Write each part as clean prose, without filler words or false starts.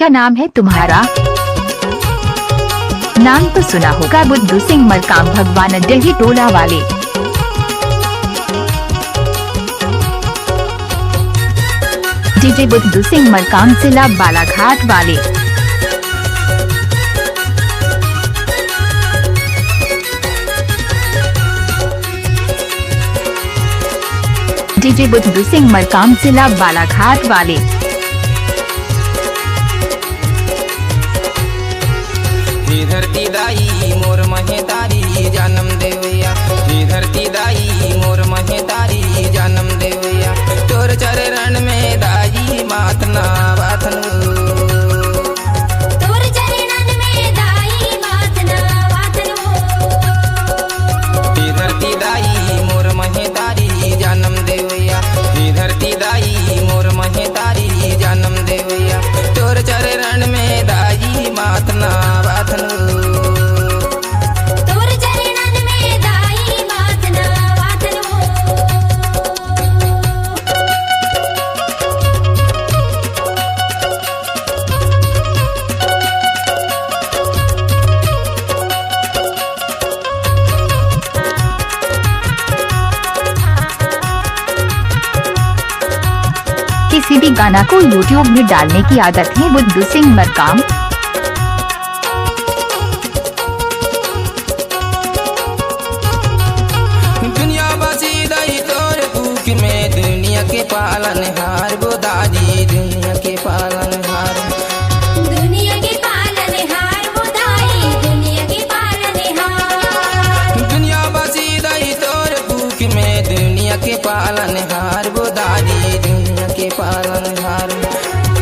क्या नाम है तुम्हारा? नाम तो सुना होगा, बुद्धू सिंह मरकाम भगवान डही टोला वाले। डीजे बुद्धू सिंह मरकाम जिला बालाघाट वाले। डीजे बुद्धू सिंह मरकाम जिला बालाघाट वाले। धरती दाई मोर महेदारी जन्म देवैया, धरती दाई मोर महेदारी जन्म देवैया, तोर चरण में दाई मातना बाथन, तोर चरण में दाई मातना बाथन। धरती दाई मोर महेदारी जन्म देवैया, धरती दाई मोर महेदारी जन्म देवैया, तोर चरण में दाई मातना बाथन। किसी भी गाना को YouTube में डालने की आदत है बुद्धू सिंह मरकाम। दुनिया बसी दई तोर भूख में, दुनिया के पालन हार बोदारी, दुनिया के पालन हार, दुनिया के पालन हार बोदाई, दुनिया के पालन हार। दुनिया बसी दई तोर भूख में, दुनिया के पालन हार बोदारी, दुनिया के पालन हार,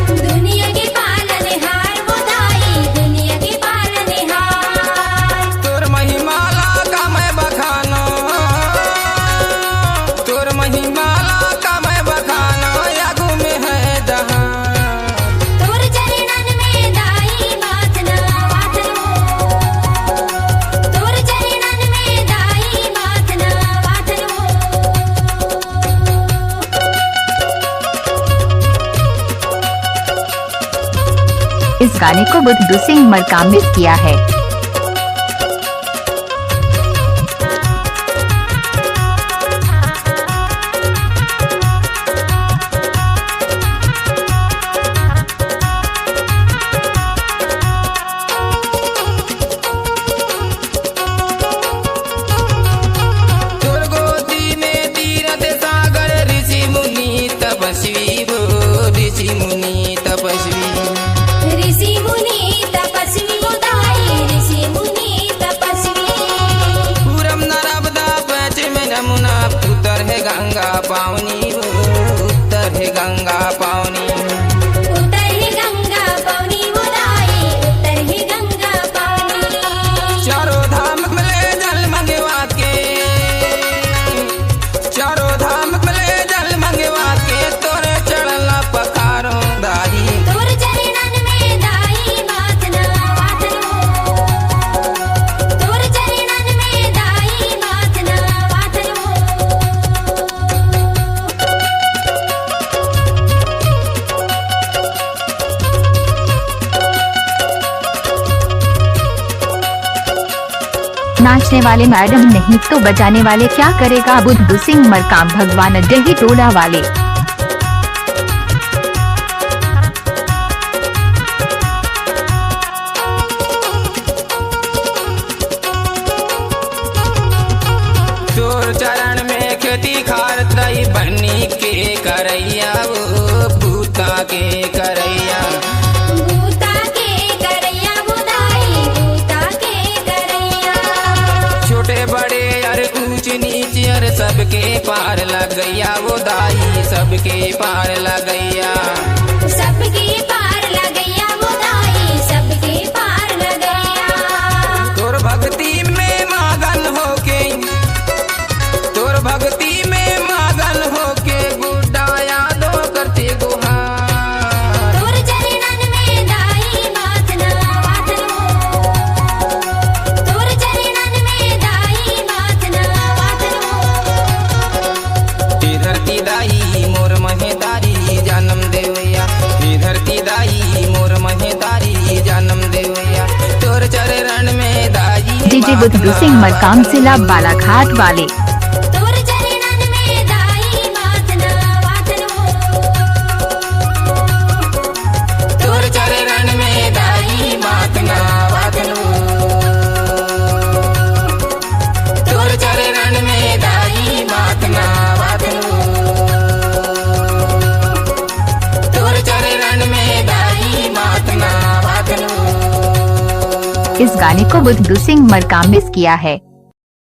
दुनिया के पालन हार बोदाई, दुनिया के पालन हार। तोर महिमाला का मैं बखानो, तोर महिमाला का मैं बखानो, यागू में है दहा, तोर चरणन में दाई मातना बाथन, तोर चरणन में दाई मातना बाथन। इस गाने को बुद्धू सिंह मरकाम ने किया है। तोर गोदी में तीरथ सागर, ऋषि मुनि तपस्वी वो, ऋषि मुनि तपस्वी, ऋषि मुनि तपस्वी बोदाई, ऋषि मुनि तपस्वी। पूरम नर्मदा पश्चिम यमुना, उत्तर है गंगा पावनी वो, उत्तर है गंगा पावनी, उत्तर है गंगा पावनी बोदाई, उत्तर है गंगा पावनी। चारों धाम मिले जल मंगवा के, चारों धाम मिले जल मंगवा के, तोरे चढ़ला पखारो दाई, तोर चरणन में दाई मातना बाथन, तोर चरणन में दाई मातना बाथन। नाचने वाले मैडम नहीं तो बजाने वाले क्या करेगा बुद्धू सिंह मरकाम भगवान डही टोला वाले। तोर चरण में खेती खार तई बनी के करैया वो, भूता के करैया, भूता के करैया बोदाई, भूता के करैया। छोटे बड़े अर ऊंच नीच अर सबके पार लग गैया वो दाई, सबके पार लग गैया, सबके पार लगैया बोदाई, सबके पार लगैया। तोर भक्ति में मगन होके, तोर भक्ति में मगन होके, गुड्डा यादो करते गुहार, तोर चरणन में दाई मातना बाथन, तोर चरणन में दाई मातना बाथन। धरती दाई मोर महेदारी जा डीजे बुद्धू सिंह मरकाम जिला बालाघाट वाले। तोर चरणन में दाई मातना वातन हो, तोर चरण में दाई मातना वातन हो, तोर चरण में दाई मातना वातन हो, तोर चरण में दाई मातना वातन हो। इस गाने को बुद्धू सिंह मरकाम मिस किया है।